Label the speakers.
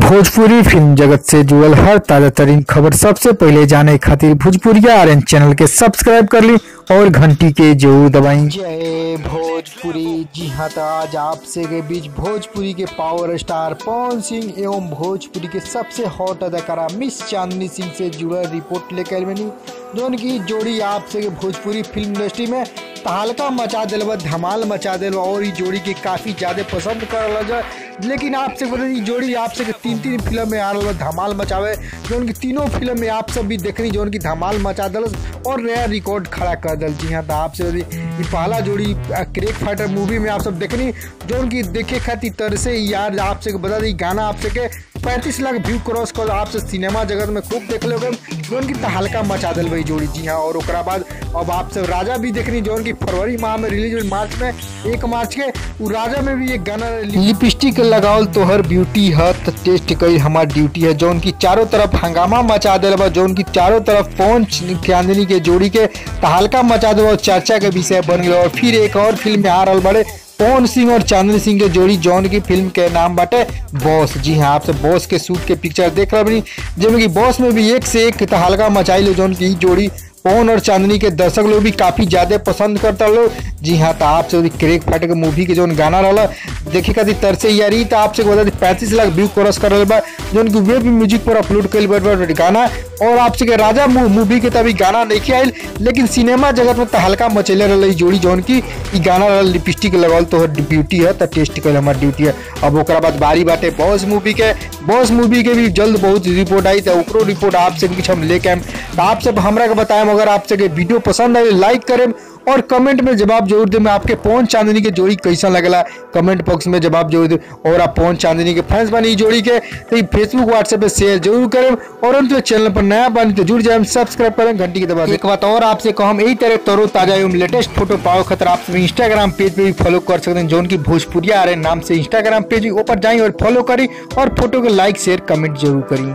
Speaker 1: Bhojpuri film जगत से जुड़ल हर ताजा तरीन खबर सबसे पहले जाने खातिर भोजपुरिया आर्यन चैनल के सब्सक्राइब कर ली और घंटी के जरूर दबाएं।
Speaker 2: जय भोजपुरी। जी हाँ, तो आज आपसे के बीच भोजपुरी के पावर स्टार पवन सिंह एवं भोजपुरी के सबसे हॉट अदाकारा मिस चांदनी सिंह से जुड़ल रिपोर्ट लेकर बनी, जो की जोड़ी आपसे के भोजपुरी फिल्म इंडस्ट्री में तहलका मचा दिल बा, धमाल मचा दिल बा और ये जोड़ी के काफ़ी ज़्यादा पसंद कर जाए। लेकिन आपसे बता दी जोड़ी आपसे के तीन फिल्म में आ रहा धमाल मचावे, जो उनकी तीनों फिल्म में आप सब भी देखनी जो उनकी धमाल मचा दिल और नया रिकॉर्ड खड़ा कर दिल। जी हाँ, तो आपसे पहला जोड़ी क्रेक फाइटर मूवी में आप सब देखनी जो उनकी देखे खातिर तरसे यार आपसे बता दी गाना आपसे के 35 लाख व्यू क्रॉस कर आपसे सिनेमा जगत में खूब देख लोगे जो उनकी तहलका मचा दिल भाई जोड़ी। जी हाँ, और ओकरा बाद अब आप सब राजा भी देखनी जो उनकी फरवरी माह में रिलीज हुई, मार्च में 1 मार्च के वो राजा में भी एक गाना लिपस्टिक लगावल तोहर ब्यूटी है तो टेस्ट कई हमार ड्यूटी है, जो उनकी चारों तरफ हंगामा मचा दिल बा, जो उनकी चारों तरफ पवन चांदनी के जोड़ी के तहलका मचा दिल चर्चा के विषय बन गया। और फिर एक और फिल्म में आ रहा बड़े पवन सिंह और चांदनी सिंह के जोड़ी जौन की फिल्म के नाम बाटे बॉस। जी हाँ, आपसे बॉस के सूट के पिक्चर देख रहे बनी, जिनमें कि बॉस में भी एक से एक तहलका मचाई लो, जौन की जोड़ी पवन और चांदनी के दर्शक लोग भी काफी ज्यादा पसंद करता लोग। जी हाँ, तो आपसे क्रेक फाइटर मूवी के जो गाना रहा देखे खातिर तरसे यारी, तो आपसे बता दी 35 लाख व्यू क्रॉस कर बा, जो उनकी वेब म्यूजिक पर अपलोड कर गाना। और आपसे के राजा मूवी के तभी गाना नहीं आयल, लेकिन सिनेमा जगत में तहलका मचेले रही जोड़ी जौन की गाना लिपस्टिक लगावल तो ब्यूटी है तो टेस्ट कर हमार ड्यूटी है। अब ओकरा बाद बारी बाटे बॉस मूवी के भी जल्द बहुत रिपोर्ट आई, तो ओकरो रिपोर्ट आपसे कुछ हम लेके आए। तो आप सब हमरा के बताएं, अगर आपसे के वीडियो पसंद आए लाइक करें और कमेंट में जवाब जरूर दें। मैं आपके पवन चांदनी के जोड़ी कैसा लगला कमेंट बॉक्स में जवाब जरूर दें। और आप पवन चांदनी के फैंस बनी जोड़ी के तो फेसबुक व्हाट्सएप पे शेयर जरूर करें और उनके चैनल पर नया बनी तो जुड़ जाए, सब्सक्राइब करें, घंटी की दबा। एक बात और आपसे कहम यही तरह तरो ताजा एवं लेटेस्ट फोटो पाओ खतर आप इंस्टाग्राम पेज पे भी फॉलो कर सकते हैं, जो उनकी भोजपुरिया आ रहे नाम से इंस्टाग्राम पेज ऊपर जाए और फॉलो करी और फोटो को लाइक शेयर कमेंट जरूर करी।